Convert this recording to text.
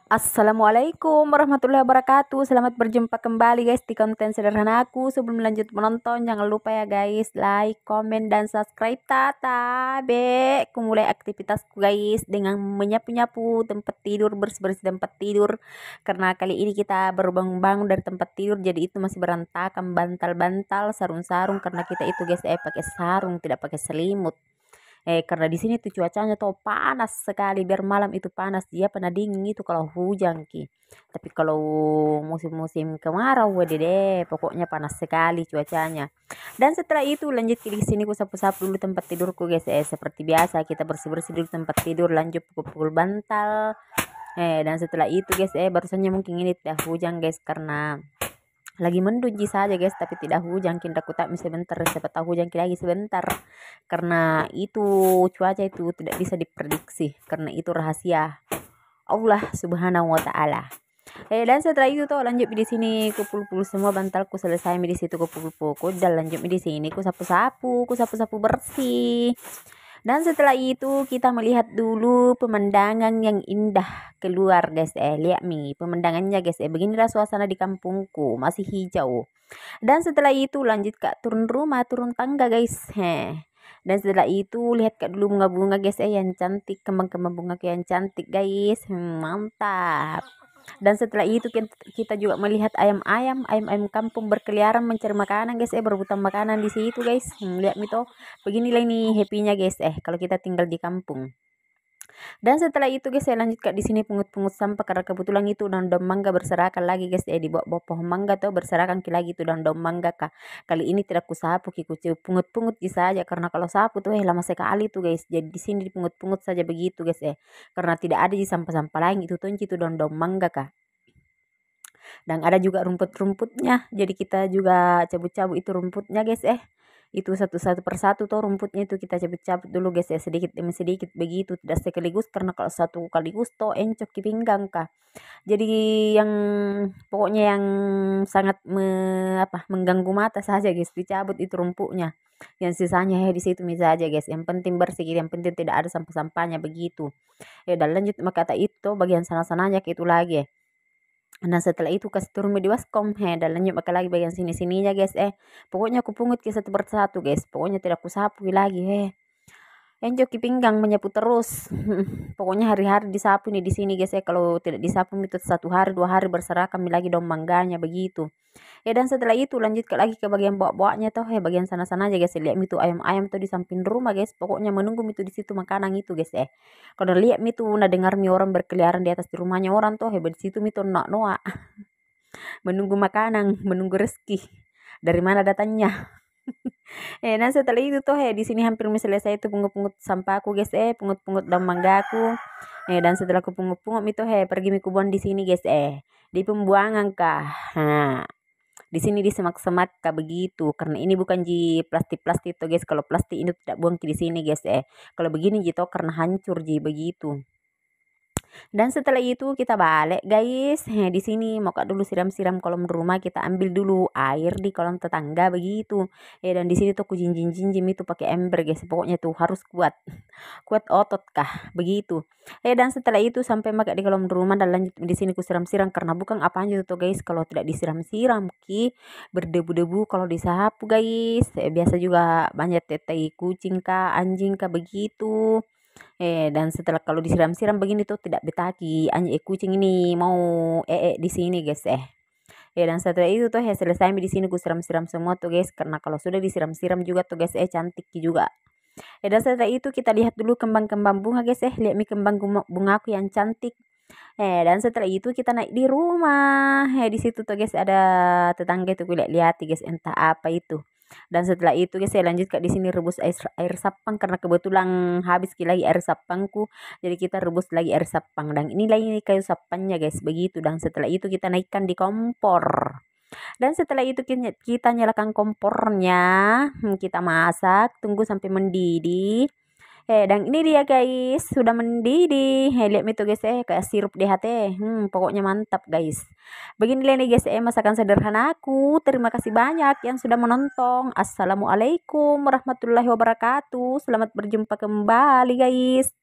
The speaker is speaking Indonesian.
Assalamualaikum warahmatullahi wabarakatuh. Selamat berjumpa kembali guys di konten sederhana aku. Sebelum lanjut menonton, jangan lupa ya guys, like, komen, dan subscribe. Tata be, aku mulai aktivitasku guys dengan menyapu-nyapu tempat tidur, bersih-bersih tempat tidur. Karena kali ini kita baru bangun-bangun dari tempat tidur, jadi itu masih berantakan, bantal-bantal, sarung-sarung. Karena kita itu guys pakai sarung, tidak pakai selimut. Karena di sini tuh cuacanya tuh panas sekali, biar malam itu panas, dia pernah dingin itu kalau hujan ki. Tapi kalau musim-musim kemarau, waduh deh, pokoknya panas sekali cuacanya. Dan setelah itu lanjut ke di sini ku sapu-sapu dulu tempat tidurku guys. Seperti biasa kita bersih-bersih dulu tempat tidur, lanjut pukul-pukul bantal. Dan setelah itu guys, barusannya mungkin ini tidak hujan guys karena lagi mendung saja guys, tapi tidak hujan. Kita tak sebentar, siapa tahu hujan lagi sebentar, karena itu cuaca itu tidak bisa diprediksi, karena itu rahasia Allah subhanahu wa ta'ala. Dan setelah itu tuh lanjut di sini kupul-pul semua bantalku, selesai di situ kupul-pul dan lanjut di sini ku sapu-sapu bersih. Dan setelah itu kita melihat dulu pemandangan yang indah keluar guys. Lihat nih pemandangannya guys. Beginilah suasana di kampungku, masih hijau. Dan setelah itu lanjut kak turun rumah, turun tangga guys. Dan setelah itu lihat kak dulu bunga-bunga guys, yang cantik, kembang-kembang bunga yang cantik guys. Mantap. Dan setelah itu kita juga melihat ayam-ayam kampung berkeliaran mencari makanan guys, berebutan makanan di situ guys. Lihat itu, beginilah ini happy-nya guys, kalau kita tinggal di kampung. Dan setelah itu guys, saya lanjut di sini pungut-pungut sampah, karena kebetulan itu daun-daun mangga berserakan lagi guys. Di bawah pohon mangga tuh berserakan lagi itu daun-daun mangga kak. Kali ini tidak kusapu, kucu pungut-pungut saja, karena kalau sapu tuh lama sekali tuh guys. Jadi di sini dipungut-pungut saja begitu guys, karena tidak ada di sampah-sampah lain itu tuh itu daun-daun mangga kak. Dan ada juga rumput-rumputnya, jadi kita juga cabut-cabut itu rumputnya guys. Itu satu persatu tuh rumputnya itu kita cabut-cabut dulu guys, sedikit demi sedikit begitu, tidak sekaligus, karena kalau satu kaligus tuh encok di pinggang kah. Jadi yang pokoknya yang sangat mengganggu mata saja guys dicabut itu rumputnya, yang sisanya di situ saja guys, yang penting bersih, yang penting tidak ada sampah-sampahnya begitu. Dan lanjut kata itu bagian sana-sananya ke itu lagi. Dan setelah itu kasih turun di waskom, dan lanjut pakai lagi bagian sini-sininya guys. Pokoknya aku pungut ke satu persatu guys, pokoknya tidak aku sapu lagi. Enjok di pinggang menyapu terus. Pokoknya hari-hari disapu nih di sini guys. Kalau tidak disapu itu 1 hari 2 hari berserah kami lagi daun mangganya begitu. Dan setelah itu lanjut lagi ke bagian bawah-bawahnya tuh, bagian sana-sana aja guys. Lihat itu ayam-ayam tuh di samping rumah guys. Pokoknya menunggu itu di situ makanan itu guys. Kalau lihat itu nah dengar orang berkeliaran di atas di rumahnya orang tuh, di situ itu nak noa menunggu makanan, menunggu rezeki. Dari mana datangnya? Nah setelah itu tuh di sini hampir selesai itu pungut-pungut sampahku guys, pungut-pungut daun manggaku. Dan setelah aku pungut-pungut itu pergi miku buang di sini guys, di pembuangan kah. Nah di sini di semak-semak kah begitu, karena ini bukan di plastik-plastik tuh guys. Kalau plastik ini tidak buang di sini guys, kalau begini gitu karena hancur begitu. Dan setelah itu kita balik guys. Di sini mau dulu siram-siram kolom rumah, kita ambil dulu air di kolom tetangga begitu. Dan di sini tuh aku jinjim itu pakai ember guys. Pokoknya tuh harus kuat otot kah begitu. Dan setelah itu sampai makan di kolom rumah, dan lanjut di sini ku siram-siram, karena bukan apa aja tuh guys kalau tidak disiram-siram ki berdebu-debu kalau disapu guys. Biasa juga banyak tetai kucing kah, anjing kah begitu. Dan setelah kalau disiram-siram begini tuh tidak betaki kucing ini mau di sini guys. Dan setelah itu tuh selesai di sini ku siram-siram semua tuh guys, karena kalau sudah disiram-siram juga tuh guys cantik juga. Dan setelah itu kita lihat dulu kembang-kembang bunga guys. Lihat nih kembang bunga aku yang cantik. Dan setelah itu kita naik di rumah. Di situ tuh guys ada tetangga itu lihat guys, entah apa itu. Dan setelah itu guys saya lanjut di sini rebus air sapang, karena kebetulan habis lagi air sapangku, jadi kita rebus lagi air sapang. Dan ini lagi kayu sapangnya guys begitu. Dan setelah itu kita naikkan di kompor. Dan setelah itu kita nyalakan kompornya, kita masak, tunggu sampai mendidih. Dan ini dia guys, sudah mendidih. Lihat itu guys, kayak sirup DHT. Pokoknya mantap guys. Beginilah nih guys, masakan sederhana aku. Terima kasih banyak yang sudah menonton. Assalamualaikum warahmatullahi wabarakatuh. Selamat berjumpa kembali guys.